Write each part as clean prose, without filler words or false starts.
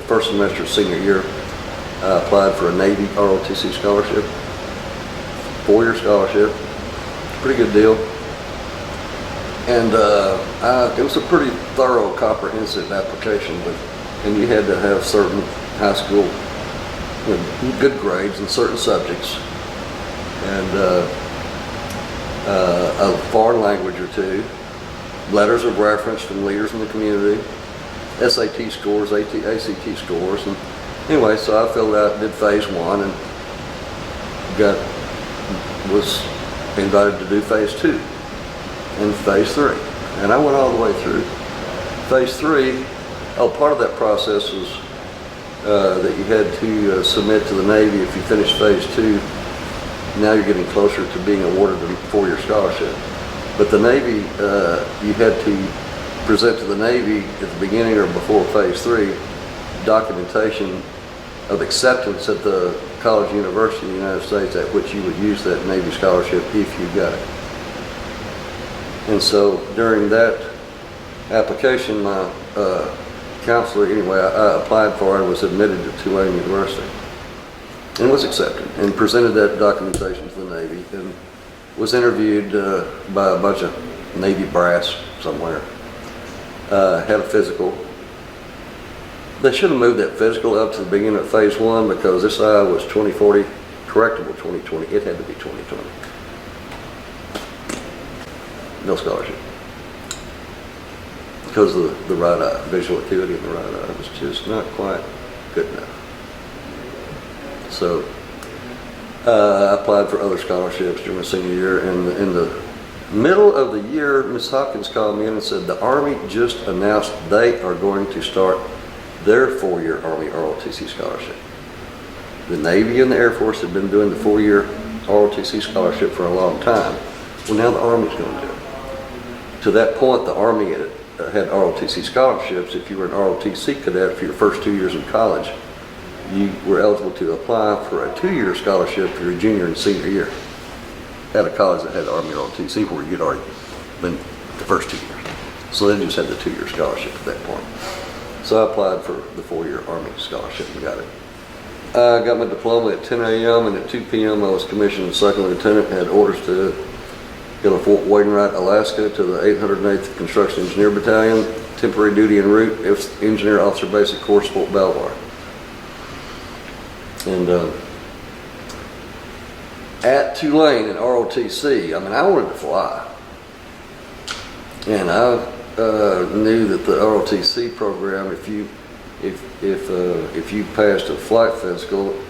first semester of senior year, I applied for a Navy ROTC scholarship, 4-year scholarship, pretty good deal. And it was a pretty thorough, comprehensive application, and you had to have certain high school good grades in certain subjects, and a foreign language or two, letters of reference from leaders in the community, SAT scores, ACT scores, and anyway, so I filled out, did phase 1, and was invited to do phase 2 and phase 3, and I went all the way through. Phase 3, part of that process was that you had to submit to the Navy if you finished phase 2. Now you're getting closer to being awarded a 4-year scholarship. But the Navy, you had to present to the Navy at the beginning or before phase 3 documentation of acceptance at the college or university in the United States at which you would use that Navy scholarship if you got it. And so during that application, my counselor, anyway, I applied for and was admitted to Tulane University and was accepted and presented that documentation to the Navy and was interviewed by a bunch of Navy brass somewhere. Had a physical. They should have moved that physical up to the beginning of phase 1 because this I was 2040, correctable 2020. It had to be 2020. No scholarship. Because of the right eye, visual acuity in the right eye was just not quite good enough. So I applied for other scholarships during my senior year, and in the middle of the year, Ms. Hopkins called me in and said the Army just announced they are going to start their 4-year Army ROTC scholarship. The Navy and the Air Force had been doing the 4-year ROTC scholarship for a long time. Well, now the Army's going to do it. To that point, the Army had ROTC scholarships. If you were an ROTC cadet for your first 2 years in college, you were eligible to apply for a 2-year scholarship for your junior and senior year at a college that had Army ROTC where you'd already been the first 2 years. So they just had the 2-year scholarship at that point. So I applied for the 4-year Army scholarship and got it. I got my diploma at 10 a.m. and at 2 p.m. I was commissioned as second lieutenant and had orders to go to Fort Wainwright, Alaska to the 808th Construction Engineer Battalion, temporary duty en route, Engineer Officer Basic Course, Fort Belvoir. And at Tulane in ROTC, I mean, I wanted to fly. And I knew that the ROTC program, if you passed a flight physical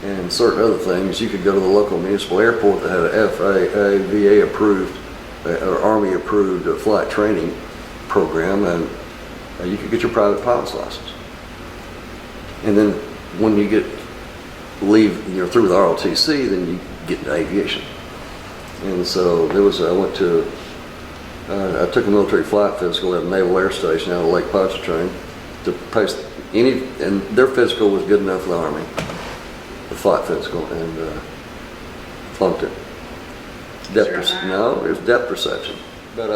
and certain other things, you could go to the local municipal airport that had a FAA, VA approved, or Army approved flight training program, and you could get your private pilot's license. And then when you you're through with ROTC, then you get into aviation. And so I took a military flight physical at a Naval Air Station out of Lake Pontchartrain to pass and their physical was good enough for the Army, the flight physical, and flunked it. No, it was depth perception. But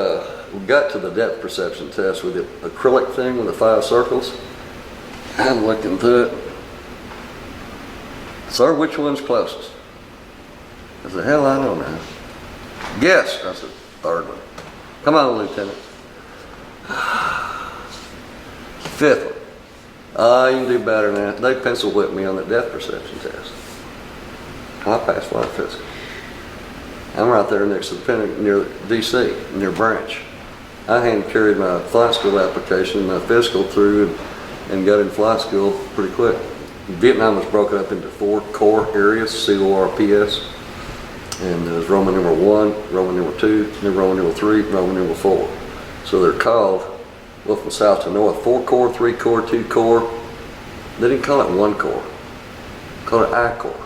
we got to the depth perception test with the acrylic thing with the 5 circles. I'm looking through it. Sir, which one's closest? I said, hell, I don't know. Guess. I said, 3rd one. Come on, Lieutenant. 5th one. You can do better than that. They pencil whipped me on the depth perception test. I passed flight physical. I'm right there next to the Pentagon, near DC, near Branch. I hand carried my flight school application and my physical through and got in flight school pretty quick. Vietnam was broken up into 4 corps areas, CORPS, and there was Roman numeral 1, Roman numeral 2, then Roman numeral 3, Roman numeral 4. So they're called, well, from south to north, 4 corps, 3 corps, 2 corps. They didn't call it 1 corps. They called it I corps.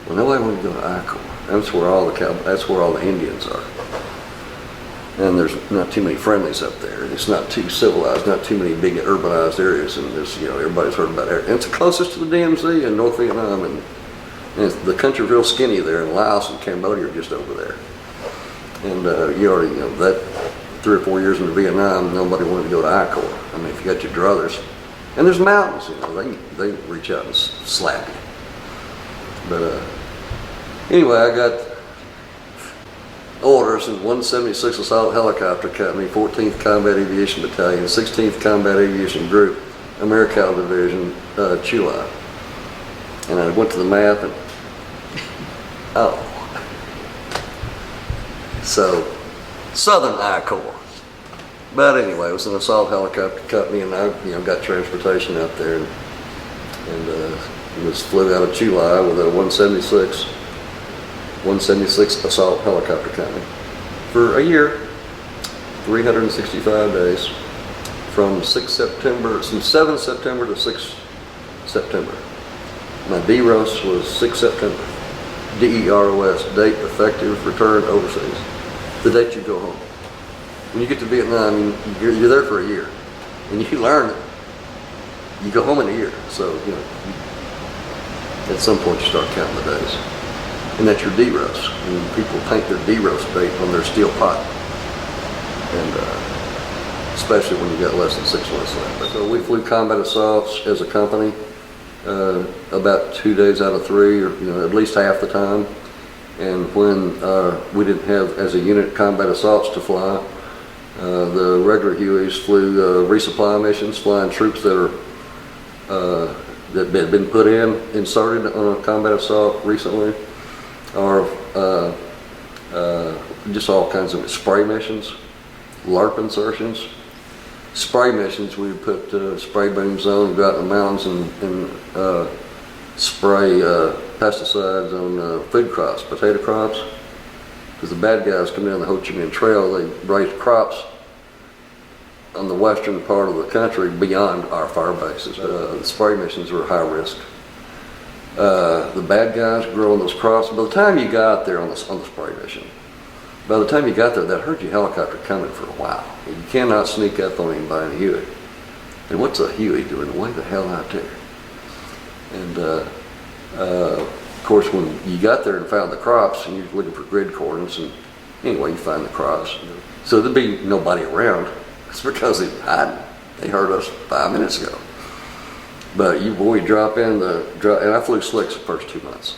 Well, nobody wanted to go to I corps. That's where all the Indians are. And there's not too many friendlies up there. It's not too civilized, not too many big urbanized areas, and there's, everybody's heard about it. And it's the closest to the DMZ in North Vietnam, and the country's real skinny there, and Laos and Cambodia are just over there. And you already know that 3 or 4 years into Vietnam, nobody wanted to go to I Corps. I mean, if you got your druthers, And there's mountains, you know, they reach out and slap you. But anyway, I got orders in 176 Assault Helicopter Company, 14th Combat Aviation Battalion, 16th Combat Aviation Group, AmeriCal Division, Chile. And I went to the map and, oh. So, Southern I Corps. But anyway, it was an assault helicopter company, and I, got transportation out there, and flew out of Chile with a 176 assault helicopter company for a year, 365 days, from 7 September to 6 September. My DEROS was 6 September. DEROS, date effective return overseas. The date you go home. When you get to Vietnam, you're there for a year, and you learn it. You go home in a year, so at some point you start counting the days, and that's your DEROS. And people paint their DEROS date on their steel pot, and especially when you got less than 6 months left. So we flew combat assaults as a company about 2 days out of 3, or at least half the time. And when we didn't have, as a unit, combat assaults to fly, the regular Hueys flew resupply missions, flying troops that had been inserted on a combat assault recently, or just all kinds of spray missions, LARP insertions. Spray missions, we would put spray booms on, go out in the mountains and spray pesticides on food crops, potato crops. Because the bad guys come down the Ho Chi Minh Trail, they raise crops on the western part of the country beyond our fire bases. The spray missions were high risk. The bad guys growing those crops. By the time you got there on the spray mission, by the time you got there, that heard your helicopter coming for a while. You cannot sneak up on anybody in a Huey. And what's a Huey doing? Way the hell out there. And of course, when you got there and found the crops, and you're looking for grid coordinates, and anyway, you find the crops. So there'd be nobody around. It's because they were hiding. They heard us 5 minutes ago. But you drop in and I flew slicks the first 2 months.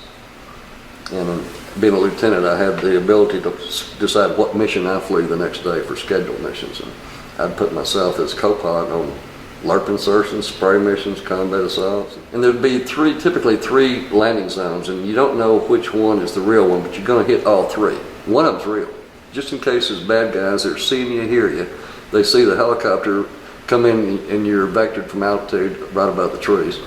And being a lieutenant, I had the ability to decide what mission I flew the next day for scheduled missions. And I'd put myself as co-pilot on LARP insertions, spray missions, combat assaults. And there'd be typically three landing zones, and you don't know which one is the real one, but you're going to hit all three. One of them's real. Just in case there's bad guys that are seeing you, hear you, they see the helicopter come in and you're vectored from altitude right above the trees.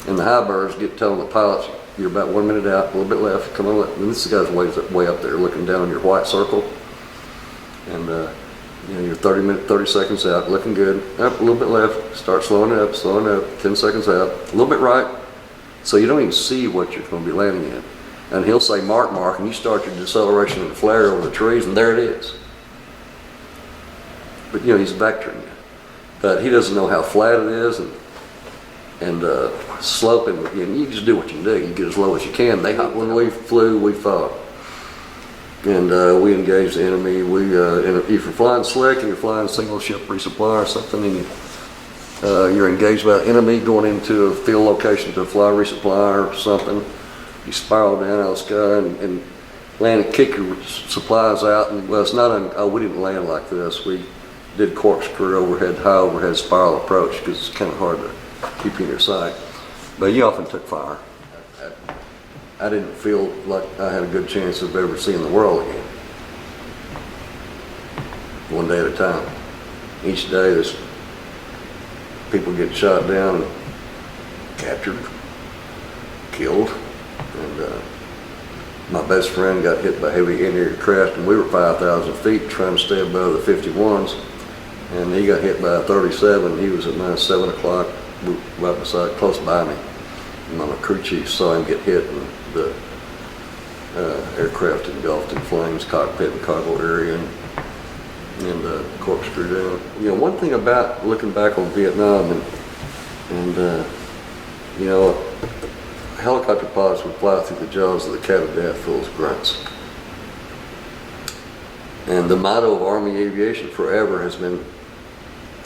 And the high birds get telling the pilots, you're about 1 minute out, a little bit left, come on. And this guy's way up there looking down on your white circle. And you're 30 seconds out, looking good. Up, a little bit left, start slowing up, 10 seconds out, a little bit right. So you don't even see what you're going to be landing in. And he'll say mark, and you start your deceleration and flare over the trees, and there it is. But he's vectoring you. But he doesn't know how flat it is and sloping. You just do what you can do. You get as low as you can. When we flew, we fought. And we engaged the enemy. If you're flying slick and you're flying single ship resupply or something, and you're engaged by the enemy going into a field location to fly resupply or something, you spiral down out of the sky and land and kick your supplies out. And well, it's not. We didn't land like this. We did corkscrew overhead, high overhead spiral approach because it's kind of hard to keep you in your sight. But you often took fire. I didn't feel like I had a good chance of ever seeing the world again. One day at a time. Each day there's people get shot down and captured, killed. And my best friend got hit by heavy engineered craft, and we were 5,000 feet trying to stay above the 51s. And he got hit by a 37. He was at mine 7 o'clock, right beside, close by me. And my crew chief saw him get hit, and the aircraft engulfed in flames, cockpit and cargo area, and corkscrew down. One thing about looking back on Vietnam, and helicopter pilots would fly through the jaws of the cat of death full of grunts. And the motto of Army aviation forever has been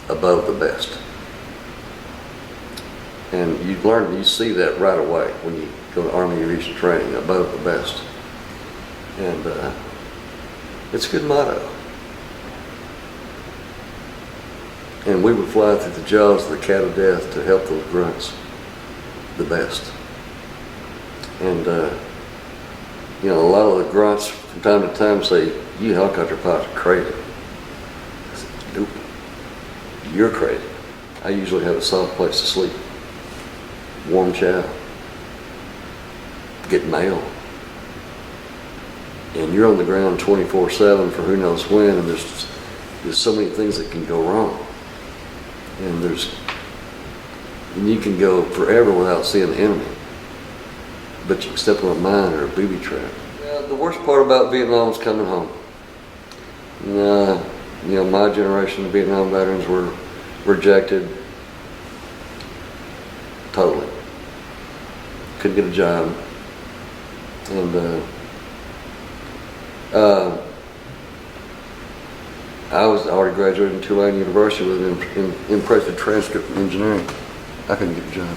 above the best. And you see that right away when you go to Army Aviation training, above the best. And it's a good motto. And we would fly through the jaws of the cat of death to help those grunts the best. And a lot of the grunts from time to time say, "You helicopter pilots are crazy." I said, "Nope, you're crazy." I usually have a soft place to sleep, warm chow, get mail, and you're on the ground 24/7 for who knows when, and there's so many things that can go wrong, and you can go forever without seeing the enemy, but you can step on a mine or a booby trap. The worst part about Vietnam was coming home. My generation of Vietnam veterans were rejected totally. Couldn't get a job. And I was already graduated from Tulane University with an impressive transcript in engineering. I couldn't get a job.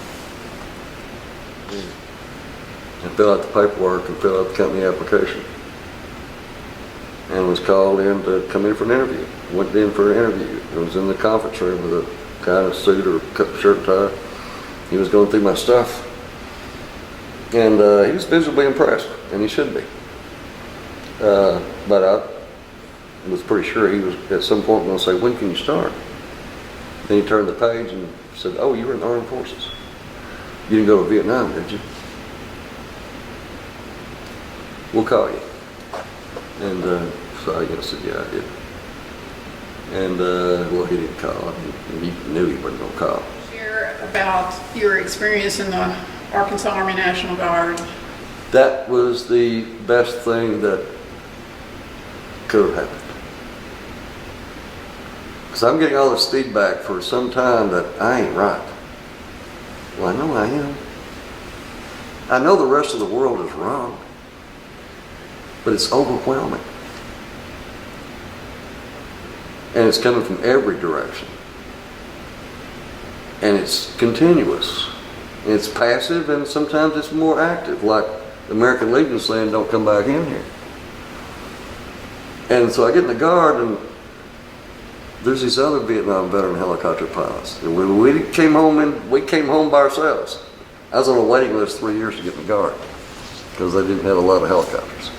And fill out the paperwork and fill out the company application. And was called in to come in for an interview. Went in for an interview. I was in the conference room with a guy in a suit or shirt and tie. He was going through my stuff. And he was visibly impressed, and he should be. But I was pretty sure he was at some point going to say, "When can you start?" Then he turned the page and said, "Oh, you were in the Armed Forces. You didn't go to Vietnam, did you? We'll call you." And so I said, "Yeah, I did." And he didn't call. He knew he wasn't going to call. Share about your experience in the Arkansas Army National Guard. That was the best thing that could have happened. Because I'm getting all this feedback for some time that I ain't right. Well, I know I am. I know the rest of the world is wrong, but it's overwhelming. And it's coming from every direction. And it's continuous. And it's passive, and sometimes it's more active, like the American Legion saying, "Don't come back in here." And so I get in the Guard, and there's these other Vietnam veteran helicopter pilots. And we came home by ourselves. I was on a waiting list 3 years to get in the Guard because they didn't have a lot of helicopters.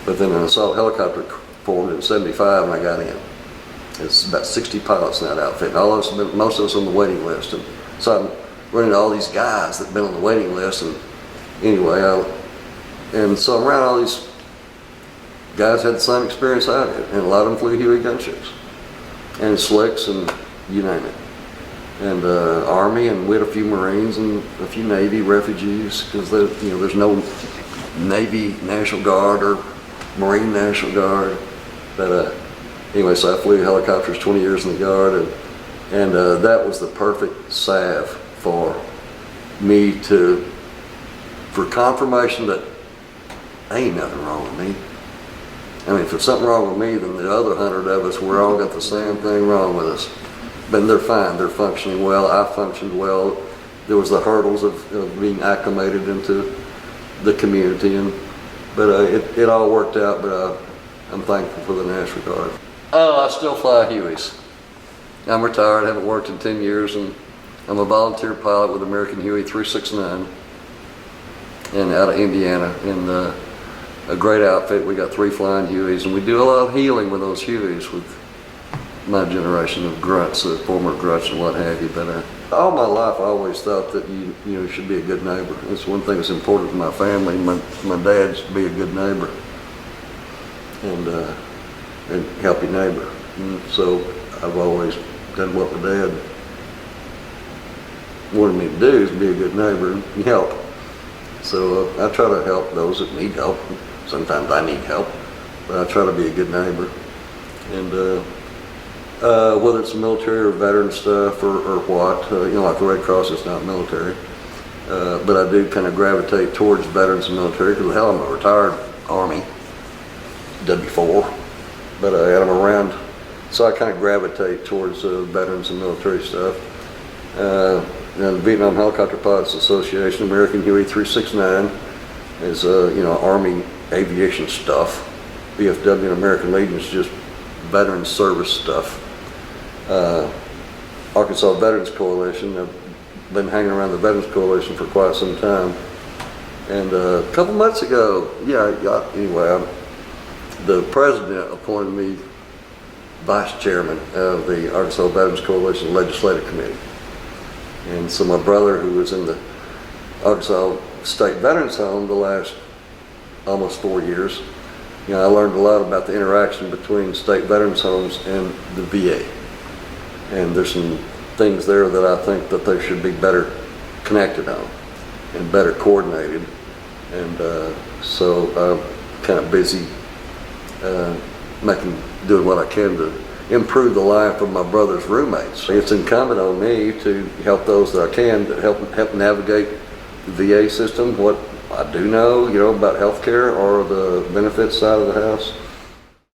But then an assault helicopter formed in '75, and I got in. It's about 60 pilots in that outfit, and most of us on the waiting list. And so I'm running into all these guys that've been on the waiting list, and anyway, so I'm around all these guys had the same experience I did, and a lot of them flew Huey gunships, and slicks, and you name it. And Army, and we had a few Marines and a few Navy refugees, because there's no Navy National Guard or Marine National Guard. But anyway, so I flew helicopters 20 years in the Guard, and that was the perfect salve for me for confirmation that ain't nothing wrong with me. I mean, if there's something wrong with me, then the other 100 of us, we're all got the same thing wrong with us. But they're fine, they're functioning well, I functioned well. There was the hurdles of being acclimated into the community, but it all worked out, but I'm thankful for the National Guard. Oh, I still fly Hueys. I'm retired, haven't worked in 10 years, and I'm a volunteer pilot with American Huey 369 and out of Indiana. And a great outfit. We got 3 flying Hueys, and we do a lot of healing with those Hueys with my generation of grunts, former grunts and what have you. But all my life I always thought that you should be a good neighbor. It's one thing that's important to my family. My dad should be a good neighbor and help your neighbor. And so I've always done what my dad wanted me to do, is be a good neighbor and help. So I try to help those that need help. Sometimes I need help, but I try to be a good neighbor. And whether it's military or veteran stuff or what, like the Red Cross is not military, but I do kind of gravitate towards veterans and military because hell, I'm a retired Army, W4, but I'm around, so I kind of gravitate towards veterans and military stuff. the Vietnam Helicopter Pilots Association, American Huey 369 is, Army aviation stuff. VFW and American Legion is just veteran service stuff. Arkansas Veterans Coalition, I've been hanging around the Veterans Coalition for quite some time. And a couple months ago, the president appointed me vice chairman of the Arkansas Veterans Coalition Legislative Committee. And so my brother, who was in the Arkansas State Veterans Home the last almost 4 years, I learned a lot about the interaction between state veterans homes and the VA. And there's some things there that I think that they should be better connected on and better coordinated. And so I'm kind of busy doing what I can to improve the life of my brother's roommates. It's incumbent on me to help those that I can, to help navigate the VA system, what I do know, about healthcare or the benefits side of the house.